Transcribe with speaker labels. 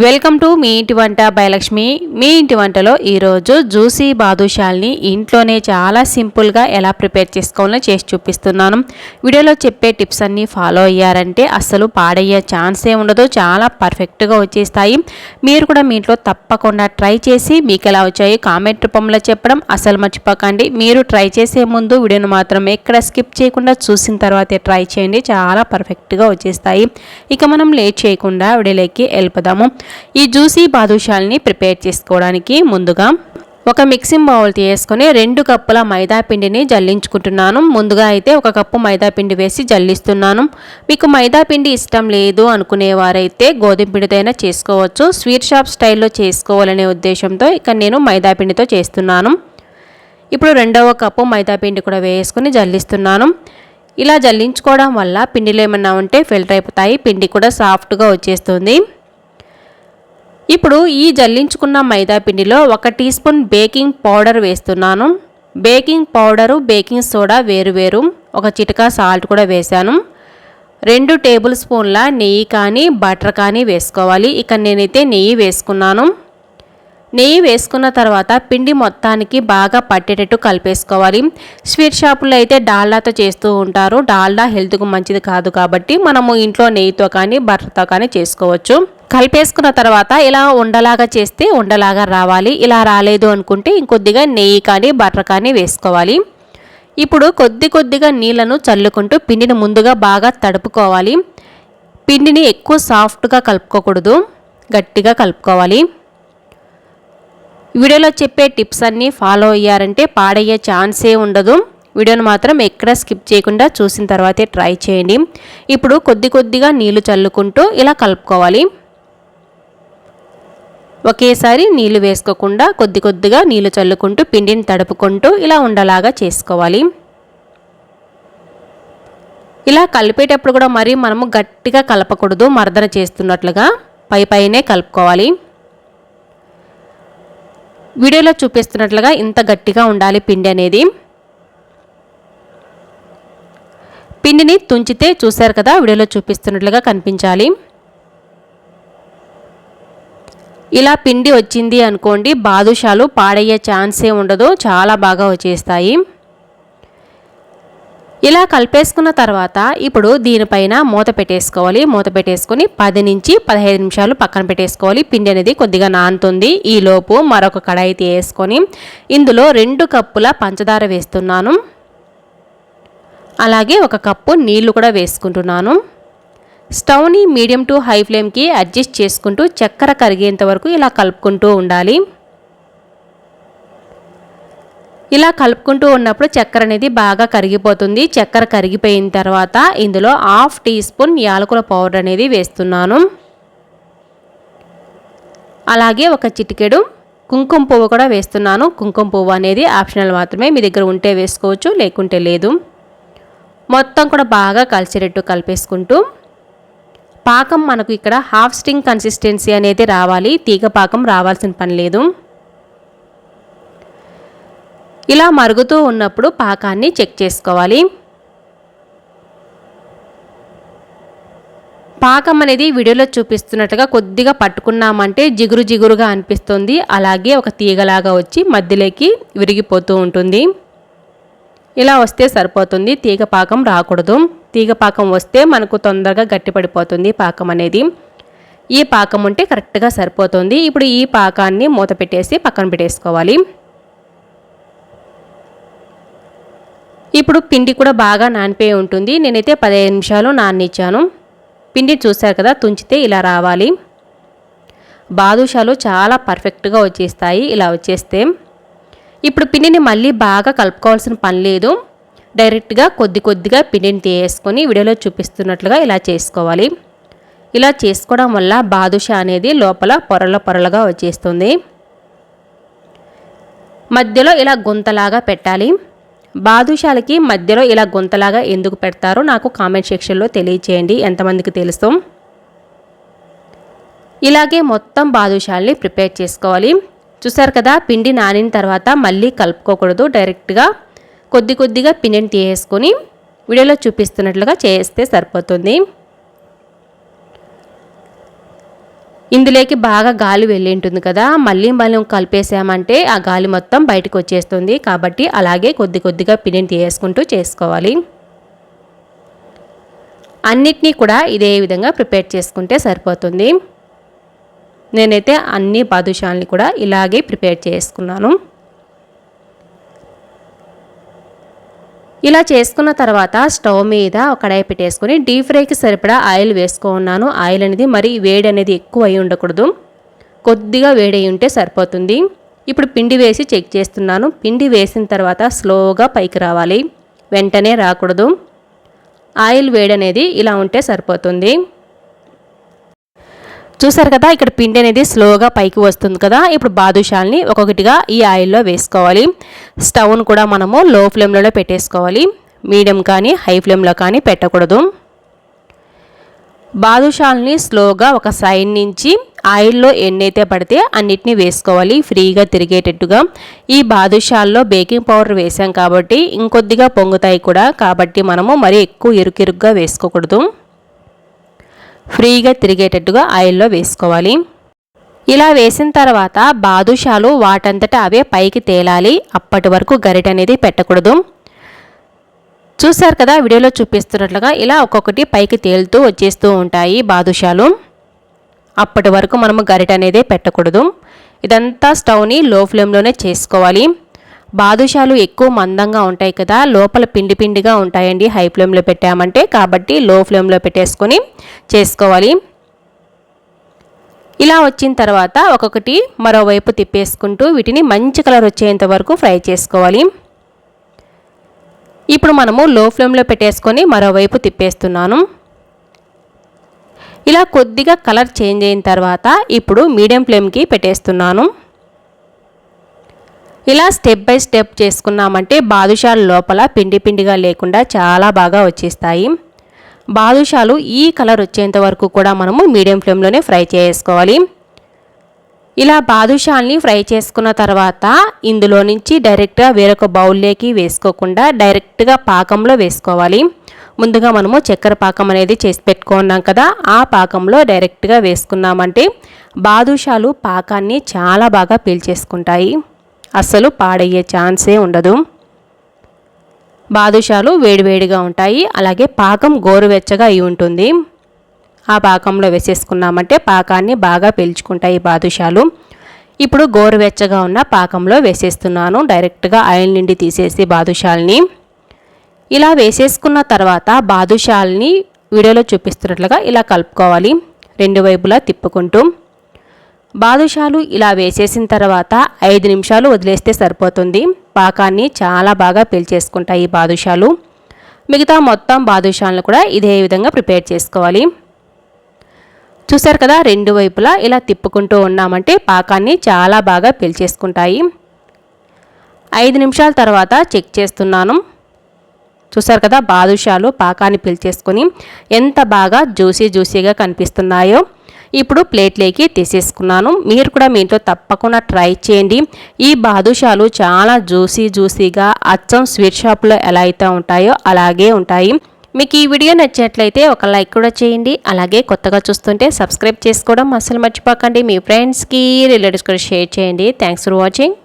Speaker 1: Welcome to me ఇంటి వంట by Lakshmi. మీ ఇంటి వంటలో ఈరోజు జ్యూసీ బాదుషాల్ని ఇంట్లోనే చాలా సింపుల్గా ఎలా ప్రిపేర్ చేసుకోవాలో చేసి చూపిస్తున్నాను. వీడియోలో చెప్పే టిప్స్ అన్నీ ఫాలో అయ్యారంటే అస్సలు పాడయ్యే ఛాన్సే ఉండదు, చాలా పర్ఫెక్ట్గా వచ్చేస్తాయి. మీరు కూడా మీ ఇంట్లో తప్పకుండా ట్రై చేసి మీకు ఎలా వచ్చాయి కామెంట్ రూపంలో చెప్పడం అస్సలు మర్చిపోకండి. మీరు ట్రై చేసే ముందు వీడియోను మాత్రం ఎక్కడ స్కిప్ చేయకుండా చూసిన తర్వాతే ట్రై చేయండి, చాలా పర్ఫెక్ట్గా వచ్చేస్తాయి. ఇక మనం లేట్ చేయకుండా వీడియోలోకి వెళ్ళిపోదాము. ఈ జ్యూసీ బాదుషాల్ని ప్రిపేర్ చేసుకోవడానికి ముందుగా ఒక మిక్సింగ్ బౌల్ తీసుకొని 2 కప్పుల మైదా పిండిని జల్లించుకుంటున్నాను. ముందుగా అయితే 1 కప్పు మైదా పిండి వేసి జల్లిస్తున్నాను. మీకు మైదా పిండి ఇష్టం లేదు అనుకునేవారైతే గోధుమ పిండితో అయినా చేసుకోవచ్చు. స్వీట్ షాప్ స్టైల్లో చేసుకోవాలనే ఉద్దేశంతో ఇక నేను మైదా పిండితో చేస్తున్నాను. ఇప్పుడు 2వ కప్పు మైదా పిండి కూడా వేసుకొని జల్లిస్తున్నాను. ఇలా జల్లించుకోవడం వల్ల పిండిలో ఏమన్నా ఉంటే ఫిల్టర్ అయిపోతాయి, పిండి కూడా సాఫ్ట్గా వచ్చేస్తుంది. ఇప్పుడు ఈ జల్లించుకున్న మైదా పిండిలో 1 టీ స్పూన్ బేకింగ్ పౌడర్ వేస్తున్నాను. బేకింగ్ పౌడరు, బేకింగ్ సోడా వేరు, 1 చిటికా సాల్ట్ కూడా వేశాను. 2 టేబుల్ స్పూన్ల నెయ్యి కానీ బటర్ కానీ వేసుకోవాలి. ఇక నేనైతే నెయ్యి వేసుకున్నాను. నెయ్యి వేసుకున్న తర్వాత పిండి మొత్తానికి బాగా పట్టేటట్టు కలిపేసుకోవాలి. స్వీట్ షాపుల్లో అయితే డాల్డాతో చేస్తూ ఉంటారు. డాల్డా హెల్త్కు మంచిది కాదు కాబట్టి మనము ఇంట్లో నెయ్యితో కానీ బటర్తో కానీ చేసుకోవచ్చు. కలిపేసుకున్న తర్వాత ఇలా ఉండలాగా చేస్తే ఉండలాగా రావాలి. ఇలా రాలేదు అనుకుంటే ఇంకొద్దిగా నెయ్యి కానీ బటర్ కానీ వేసుకోవాలి. ఇప్పుడు కొద్దిగా నీళ్లను చల్లుకుంటూ పిండిని ముందుగా బాగా తడుపుకోవాలి. పిండిని ఎక్కువ సాఫ్ట్గా కలుపుకోకూడదు, గట్టిగా కలుపుకోవాలి. వీడియోలో చెప్పే టిప్స్ అన్నీ ఫాలో అయ్యారంటే పాడయ్యే ఛాన్సే ఉండదు. వీడియోను మాత్రం ఎక్కడ స్కిప్ చేయకుండా చూసిన తర్వాతే ట్రై చేయండి. ఇప్పుడు కొద్దిగా నీళ్లు చల్లుకుంటూ ఇలా కలుపుకోవాలి. ఒకేసారి నీళ్లు వేసుకోకుండా కొద్దిగా నీళ్లు చల్లుకుంటూ పిండిని తడుపుకుంటూ ఇలా ఉండలాగా చేసుకోవాలి. ఇలా కలిపేటప్పుడు కూడా మరి మనము గట్టిగా కలపకూడదు, మర్దన చేస్తున్నట్లుగా పైనే కలుపుకోవాలి. వీడియోలో చూపిస్తున్నట్లుగా ఇంత గట్టిగా ఉండాలి పిండి అనేది. పిండిని తుంచితే చూశారు కదా, వీడియోలో చూపిస్తున్నట్లుగా కనిపించాలి. ఇలా పిండి వచ్చింది అనుకోండి, బాదుషాలు పాడయ్యే ఛాన్సే ఉండదు, చాలా బాగా వచ్చేస్తాయి. ఇలా కలిపేసుకున్న తర్వాత ఇప్పుడు దీనిపైన మూత పెట్టేసుకోవాలి. మూత పెట్టేసుకొని 10 నుంచి 15 నిమిషాలు పక్కన పెట్టేసుకోవాలి. పిండి అనేది కొద్దిగా నానుతుంది. ఈలోపు మరొక కడాయి తీసుకొని ఇందులో 2 కప్పుల పంచదార వేస్తున్నాను. అలాగే 1 కప్పు నీళ్లు కూడా వేసుకుంటున్నాను. స్టవ్ని మీడియం టు హై ఫ్లేమ్కి అడ్జస్ట్ చేసుకుంటూ చక్కెర కరిగేంత వరకు ఇలా కలుపుకుంటూ ఉండాలి. ఇలా కలుపుకుంటూ ఉన్నప్పుడు చక్కెర అనేది బాగా కరిగిపోతుంది. చక్కెర కరిగిపోయిన తర్వాత ఇందులో 1/2 టీ స్పూన్ యాలకుల పౌడర్ అనేది వేస్తున్నాను. అలాగే 1 చిటికెడు కుంకుమ పువ్వు కూడా వేస్తున్నాను. కుంకుమ పువ్వు అనేది ఆప్షనల్ మాత్రమే, మీ దగ్గర ఉంటే వేసుకోవచ్చు, లేకుంటే లేదు. మొత్తం కూడా బాగా కలిసేటట్టు కలిపేసుకుంటూ పాకం మనకు ఇక్కడ హాఫ్ స్టింగ్ కన్సిస్టెన్సీ అనేది రావాలి, తీగ పాకం రావాల్సిన పని లేదు. ఇలా మరుగుతూ ఉన్నప్పుడు పాకాన్ని చెక్ చేసుకోవాలి. పాకం అనేది వీడియోలో చూపిస్తున్నట్టుగా కొద్దిగా పట్టుకున్నామంటే జిగురుగా అనిపిస్తుంది. అలాగే ఒక తీగలాగా వచ్చి మధ్యలోకి విరిగిపోతూ ఉంటుంది. ఇలా వస్తే సరిపోతుంది, తీగ పాకం రాకూడదు. తీగ పాకం వస్తే మనకు తొందరగా గట్టిపడిపోతుంది పాకం అనేది. ఈ పాకం ఉంటే కరెక్ట్గా సరిపోతుంది. ఇప్పుడు ఈ పాకాన్ని మూత పెట్టేసి పక్కన పెట్టేసుకోవాలి. ఇప్పుడు పిండి కూడా బాగా నానిపోయి ఉంటుంది. నేనైతే 15 నిమిషాలు నాననిచ్చాను. పిండి చూశారు కదా, తుంచితే ఇలా రావాలి. బాదుషాలు చాలా పర్ఫెక్ట్గా వచ్చేస్తాయి ఇలా వచ్చేస్తే. ఇప్పుడు పిండిని మళ్ళీ బాగా కలుపుకోవాల్సిన పని లేదు. డైరెక్ట్గా కొద్దిగా పిండిని తీసుకొని వీడియోలో చూపిస్తున్నట్లుగా ఇలా చేసుకోవాలి. ఇలా చేసుకోవడం వల్ల బాదుషా అనేది లోపల పొరలుగా వచ్చేస్తుంది. మధ్యలో ఇలా గుంతలాగా పెట్టాలి. బాదుషాలకి మధ్యలో ఇలా గుంతలాగా ఎందుకు పెడతారో నాకు కామెంట్ సెక్షన్లో తెలియచేయండి, ఎంతమందికి తెలుసు. ఇలాగే మొత్తం బాదుషాల్ని ప్రిపేర్ చేసుకోవాలి. చూసారు కదా, పిండి నానిన తర్వాత మళ్ళీ కలుపుకోకూడదు, డైరెక్ట్గా కొద్దిగా పిండిని తీసుకొని వీడియోలో చూపిస్తున్నట్లుగా చేస్తే సరిపోతుంది. ఇందులోకి బాగా గాలి వెళ్ళి ఉంటుంది కదా, మళ్ళీ కలిపేసామంటే ఆ గాలి మొత్తం బయటకు వచ్చేస్తుంది. కాబట్టి అలాగే కొద్ది కొద్దిగా పిండిని తీసుకుంటూ చేసుకోవాలి. అన్నిటినీ కూడా ఇదే విధంగా ప్రిపేర్ చేసుకుంటే సరిపోతుంది. నేనైతే అన్ని బాదుషాలని కూడా ఇలాగే ప్రిపేర్ చేసుకున్నాను. ఇలా చేసుకున్న తర్వాత స్టవ్ మీద ఒక కడాయి పెట్టేసుకొని డీప్ ఫ్రైకి సరిపడా ఆయిల్ వేసుకున్నాను. ఆయిల్ అనేది మరి వేడి అనేది ఎక్కువ అయి ఉండకూడదు, కొద్దిగా వేడి అయి ఉంటే సరిపోతుంది. ఇప్పుడు పిండి వేసి చెక్ చేస్తున్నాను. పిండి వేసిన తర్వాత స్లోగా పైకి రావాలి, వెంటనే రాకూడదు. ఆయిల్ వేడి అనేది ఇలా ఉంటే సరిపోతుంది. చూసారు కదా, ఇక్కడ పిండి అనేది స్లోగా పైకి వస్తుంది కదా. ఇప్పుడు బాదుషాల్ని ఒక్కొక్కటిగా ఈ ఆయిల్లో వేసుకోవాలి. స్టవ్ను కూడా మనము లో ఫ్లేమ్లో పెట్టేసుకోవాలి, మీడియం కానీ హై ఫ్లేమ్లో కానీ పెట్టకూడదు. బాదుషాల్ని స్లోగా ఒక సైడ్ నుంచి ఆయిల్లో ఎన్నైతే పడితే అన్నిటినీ వేసుకోవాలి, ఫ్రీగా తిరిగేటట్టుగా. ఈ బాదుషాల్లో బేకింగ్ పౌడర్ వేసాం కాబట్టి ఇంకొద్దిగా పొంగుతాయి కూడా, కాబట్టి మనము మరీ ఎక్కువ ఇరుకిరుగ్గా వేసుకోకూడదు, ఫ్రీగా తిరిగేటట్టుగా ఆయిల్లో వేసుకోవాలి. ఇలా వేసిన తర్వాత బాదుషాలు వాటంతటా అవే పైకి తేలాలి, అప్పటి వరకు గరిట అనేది పెట్టకూడదు. చూసారు కదా, వీడియోలో చూపిస్తున్నట్లుగా ఇలా ఒక్కొక్కటి పైకి తేలుతూ వచ్చేస్తూ ఉంటాయి బాదుషాలు. అప్పటి వరకు మనము గరిట అనేది పెట్టకూడదు. ఇదంతా స్టవ్ని లో ఫ్లేమ్లోనే చేసుకోవాలి. బాదుషాలు ఎక్కువ మందంగా ఉంటాయి కదా, లోపల పిండి పిండిగా ఉంటాయండి హై ఫ్లేమ్లో పెట్టామంటే. కాబట్టి లో ఫ్లేమ్లో పెట్టేసుకొని చేసుకోవాలి. ఇలా వచ్చిన తర్వాత ఒక్కొక్కటి మరోవైపు తిప్పేసుకుంటూ వీటిని మంచి కలర్ వచ్చేంత వరకు ఫ్రై చేసుకోవాలి. ఇప్పుడు మనము లో ఫ్లేమ్లో పెట్టేసుకొని మరోవైపు తిప్పేస్తున్నాను. ఇలా కొద్దిగా కలర్ చేంజ్ అయిన తర్వాత ఇప్పుడు మీడియం ఫ్లేమ్కి పెట్టేస్తున్నాను. ఇలా స్టెప్ బై స్టెప్ చేసుకున్నామంటే బాదుషాలు లోపల పిండి పిండిగా లేకుండా చాలా బాగా వచ్చేస్తాయి. బాదుషాలు ఈ కలర్ వచ్చేంత వరకు కూడా మనము మీడియం ఫ్లేమ్లోనే ఫ్రై చేసుకోవాలి. ఇలా బాదుషాల్ని ఫ్రై చేసుకున్న తర్వాత ఇందులో నుంచి డైరెక్ట్గా వేరొక బౌల్లోకి వేసుకోకుండా డైరెక్ట్గా పాకంలో వేసుకోవాలి. ముందుగా మనము చక్కెర పాకం అనేది చేసి పెట్టుకున్నాం కదా, ఆ పాకంలో డైరెక్ట్గా వేసుకున్నామంటే బాదుషాలు పాకాన్ని చాలా బాగా పీల్చేసుకుంటాయి, అస్సలు పాడయ్యే ఛాన్సే ఉండదు. బాదుషాలు వేడివేడిగా ఉంటాయి, అలాగే పాకం గోరువెచ్చగా అయి ఉంటుంది. ఆ పాకంలో వేసేసుకున్నామంటే పాకాన్ని బాగా పీల్చుకుంటాయి బాదుషాలు. ఇప్పుడు గోరువెచ్చగా ఉన్న పాకంలో వేసేస్తున్నాను, డైరెక్ట్గా ఆయిల్ నుండి తీసేసి బాదుషాల్ని. ఇలా వేసేసుకున్న తర్వాత బాదుషాల్ని వీడియోలో చూపిస్తున్నట్లుగా ఇలా కలుపుకోవాలి, రెండు వైపులా తిప్పుకుంటూ. బాదుషాలు ఇలా వేసేసిన తర్వాత 5 నిమిషాలు వదిలేస్తే సరిపోతుంది. పాకాన్ని చాలా బాగా పీల్చేసుకుంటాయి బాదుషాలు. మిగతా మొత్తం బాదుషాలను కూడా ఇదే విధంగా ప్రిపేర్ చేసుకోవాలి. చూసారు కదా, రెండు వైపులా ఇలా తిప్పుకుంటూ ఉన్నామంటే పాకాన్ని చాలా బాగా పీల్చేసుకుంటాయి. 5 నిమిషాల తర్వాత చెక్ చేస్తున్నాను. చూసారు కదా, బాదుషాలు పాకాన్ని పీల్చేసుకొని ఎంత బాగా జ్యూసీగా కనిపిస్తున్నాయో. ఇప్పుడు ప్లేట్లోకి తీసేసుకున్నాను. మీరు కూడా మీ ఇంట్లో తప్పకుండా ట్రై చేయండి. ఈ బాదుషాలు చాలా జ్యూసీగా అచ్చం స్వీట్ షాప్లో ఎలా అయితే ఉంటాయో అలాగే ఉంటాయి. మీకు ఈ వీడియో నచ్చినట్లయితే ఒక లైక్ కూడా చేయండి. అలాగే కొత్తగా చూస్తుంటే సబ్స్క్రైబ్ చేసుకోవడం అస్సలు మర్చిపోకండి. మీ ఫ్రెండ్స్కి రిలేటివ్స్ కూడా షేర్ చేయండి. Thanks for watching.